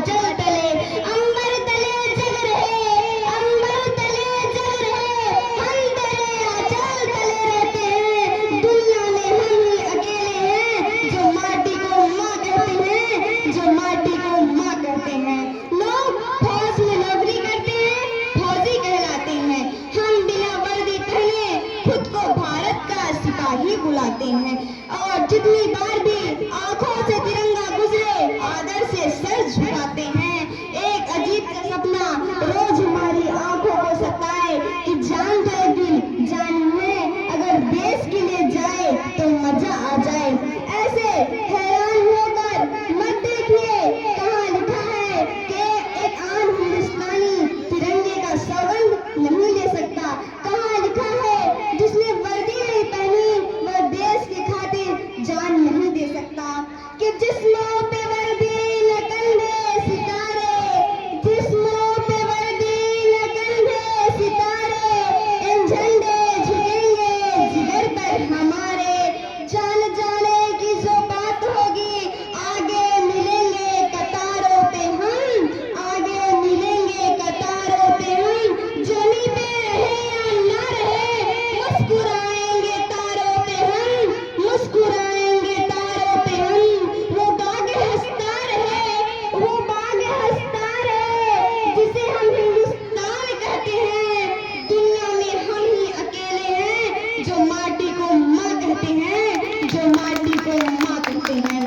आंचल तले, अंबर तले जग रहे, अंबर तले जग रहे, हम तेरे आंचल तले रहते हैं। दुनिया में हम ही अकेले हैं जो माटी को माँ कहते हैं, जो माटी को माँ कहते हैं। लोग फौज में नौकरी करते हैं, फौजी कहलाते हैं। हम बिना वर्दी पहने खुद को भारत का सिपाही बुलाते हैं। और जितनी बार भी आंखों से तिरंगा गुजरे, आदर से सर झुकाते हैं। एक अजीब सा सपना रोज हमारी आंखों को सताए कि जान तो एक दिन जानी है, अगर देश के लिए जाए तो मजा आ जाए। ऐसे हैरान होकर मत देखिए, कहाँ लिखा है कि एक आम हिंदुस्तानी तिरंगे का सौगंध नहीं ले सकता। कहाँ लिखा है जिसने वर्दी नहीं पहनी वह देश की खातिर जान नहीं दे सकता। कि जिस्मों पे वर्दी न कंधे सितारे, जिस्मों पे वर्दी न कंधे सितारे, इन झंडे झुकेंगे जिगर पर हमारे। जान जाने की जो बात होगी आगे मिलेंगे कतारों पे हम, आगे मिलेंगे कतारों पे हम। जमी पे रहे या ना रहे, मुस्कुराएंगे तारों पे हम, मुस्कुराएंगे तारों पे हम। वो बाग हंसता रहे, वो बाग हंसता रहे जिसे हम हिंदुस्तान कहते हैं। दुनिया में हम ही अकेले हैं जो माटी को माँ कहते हैं, जो माटी को माँ कहते हैं।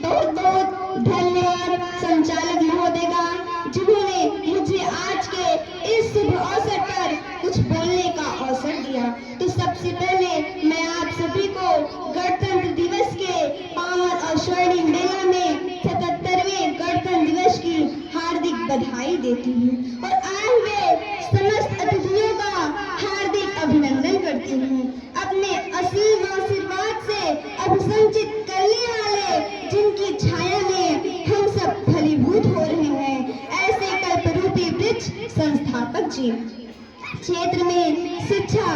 बहुत बहुत धन्यवाद संचालक महोदय का, जिन्होंने मुझे आज के इस शुभ अवसर पर कुछ बोलने का अवसर दिया। तो सबसे पहले मैं आप सभी को गणतंत्र दिवस के पावन और स्वर्णिम मेला में 77वें गणतंत्र दिवस की हार्दिक बधाई देती हूँ और आए हुए समस्त अतिथियों का हार्दिक अभिनंदन करती हूँ। अपने असीम आशीर्वाद से अभिसंचित करने वाले जिनकी छाया में हम सब फलीभूत हो रहे हैं, ऐसे कल्परूपी वृक्ष संस्थापक जी। क्षेत्र में शिक्षा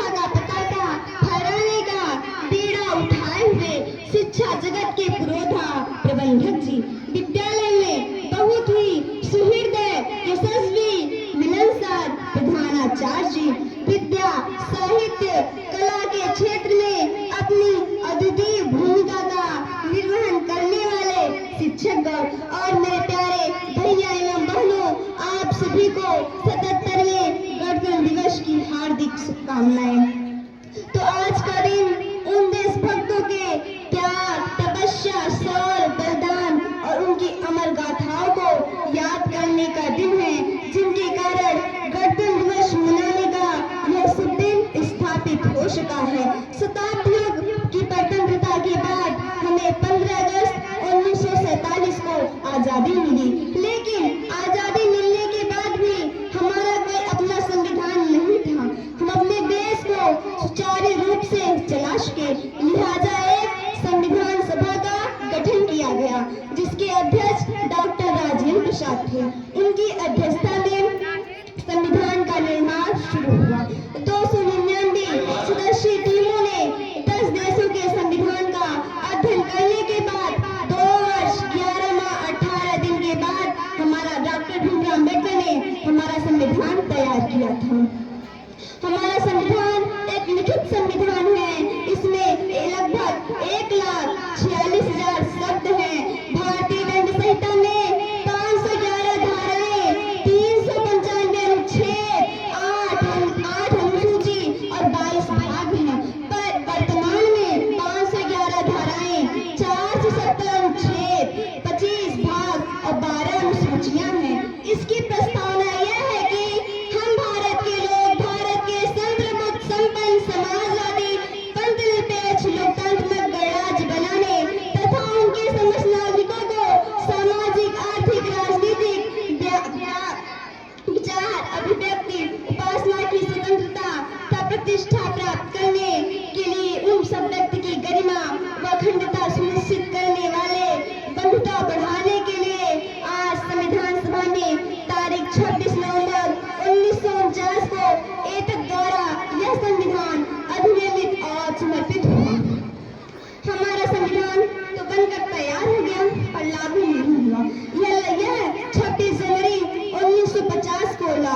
का पताका फहराने का बीड़ा उठाए हुए शिक्षा जगत के पुरोधा प्रबंधक जी। विद्यालय में बहुत ही सुहृदय यशस्वी मिलनसार प्रधानाचार्य जी। विद्या साहित्य कला के क्षेत्र में अपनी अद्वितीय भूमिका का निर्वहन करने वाले शिक्षक और मेरे प्यारे भैया एवं बहनों, आप सभी को 77वें गणतंत्र दिवस की हार्दिक शुभकामनाएं। तो आज का दिन उन देशभक्तों के त्याग, तपस्या, शौर्य, बलिदान और उनकी अमर गाथाओं को याद करने का दिन है, जिनके कारण गणतंत्र दिवस मनाने का यह शुभ दिन स्थापित हो चुका है। शताब्दियों की स्वतंत्रता के बाद हमें 15 अगस्त 1947 को आजादी मिली, लेकिन आजादी मिलने के बाद भी हमारा कोई अपना संविधान नहीं था। हम अपने देश को सुचारू रूप से चला सके, लिहाजा एक संविधान सभा का गठन किया गया, जिसके अध्यक्ष डॉक्टर राजेंद्र प्रसाद थे। उनकी अध्यक्षता में संविधान का निर्माण शुरू हुआ। 299 सदस्यीय टीमों ने 10 देशों के संविधान का अध्ययन करने के बाद 2 वर्ष 11 माह 18 दिन के बाद हमारा डॉक्टर भीमराव अम्बेडकर ने हमारा संविधान तैयार किया था। हमारा संविधान एक लिखित संविधान है। इसमें लगभग 1,46,000 शब्द हैं। भारतीय दंड संहिता में 511 धाराएं, 395 अनुच्छेद, 8 अनुसूची और 22 भाग हैं। पर वर्तमान में 511 धाराएं, 470 अनुच्छेद, 25 भाग और 12 अनुसूचियां हैं। इसकी प्रस्तावना यह है कि हम भारत के लोग भारत के संप्रभुत्व संपन्न समाजवादी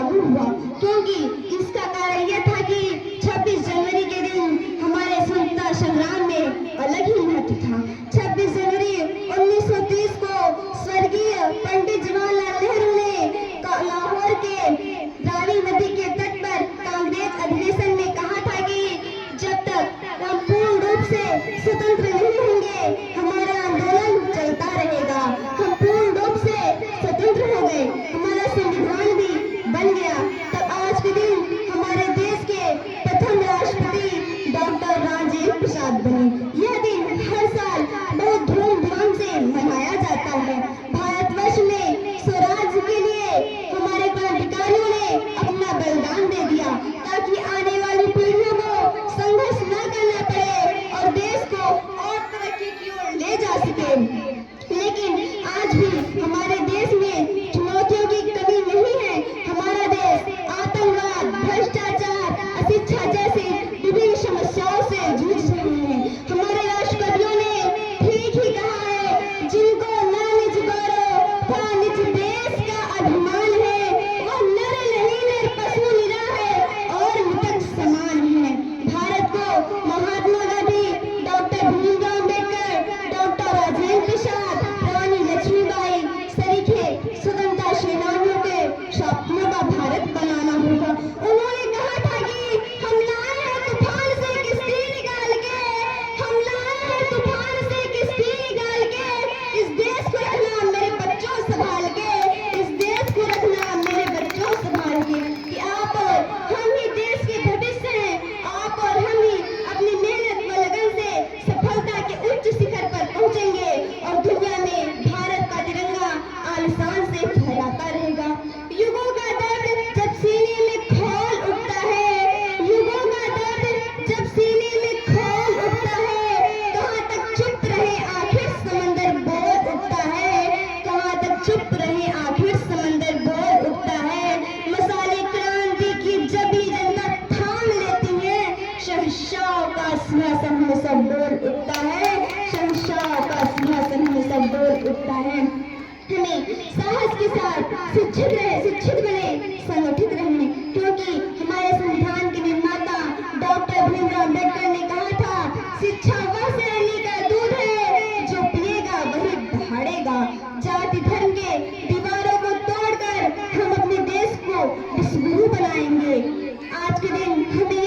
लागू हुआ, क्योंकि इसका कारण यह था कि 26 जनवरी के दिन हमारे स्वतंत्रता संग्राम में अलग ही महत्व था। 26 जनवरी 1930 को स्वर्गीय पंडित जवाहरलाल नेहरू ने लाहौर के रावी नदी के तट पर कांग्रेस अधिवेशन में कहा था कि जब तक हम पूर्ण रूप से स्वतंत्र नहीं होंगे हमारा आंदोलन चलता रहेगा। हम पूर्ण रूप से स्वतंत्र हो गए, हमारा संविधान भी बन गया, तब आज के दिन हमारे देश के प्रथम राष्ट्रपति डॉक्टर राजेंद्र प्रसाद बने। यह दिन हर साल बहुत धूमधाम से मनाया जाता है। भारतवर्ष में स्वराज के लिए हमारे क्रांतिकारियों ने अपना बलिदान दे दिया ताकि आने वाली पीढ़ियों को संघर्ष न करना पड़े और देश को और तरक्की की ओर ले जा सके। लेकिन आज भी हमारे देश में चुनौतियों की कमी नहीं है। हमारा देश आतंकवाद, भ्रष्टाचार, अशिक्षा जैसी विभिन्न समस्याओं से जूझ रहे हैं। हमारे राष्ट्रकवियों ने ठीक ही कहा है, जिनको न निज गौरव था निज देश का अभिमान है, वह नर नहीं नर पशु निरा है और मृतक समान है। भारत को महात्मा गांधी, डॉक्टर भीमराव अम्बेडकर, डॉक्टर राजेंद्र प्रसाद, रानी लक्ष्मीबाई सरीखे स्वतंत्रता सेनानियों के सपनों का भारत बनाना होगा। उन्होंने कहा था कि हम लाए हैं तूफान से किश्ती निकाल के, हम लाए हैं तूफान से किश्ती निकाल के, इस देश को रखना मेरे बच्चों संभाल के, इस देश को रखना मेरे बच्चों संभाल के। कि आप और हम ही देश के भविष्य हैं, आप और हम ही अपनी मेहनत व लगन से सफलता के उच्च शिखर पर पहुंचेंगे और दुनिया में भारत का तिरंगा आलिशान से फहराता रहेगा। युगों का दर्द जब सीने में खौल उठता है, युगों का दर्द जब सीने में खौल उठता है, कहाँ तक चुप रहे आखिर समंदर बोल उठता है, कहाँ तक चुप रहे आखिर समंदर बोल उठता है। मसाले क्रांति की जब ही जनता थाम लेती है, शहंशाह का सिंहासन में सब बोल उठता है, शहंशाह का सिंहासन में सब बोल उठता है। हमें साहस के साथ शिक्षित बने, संगठित रहने, क्योंकि हमारे संविधान के निर्माता डॉक्टर भीमराव अम्बेडकर ने कहा था, शिक्षा वह शैली का दूध है जो पिएगा वही दहाड़ेगा। जाति धर्म के दीवारों को तोड़कर हम अपने देश को विश्व गुरु बनाएंगे। आज के दिन हमें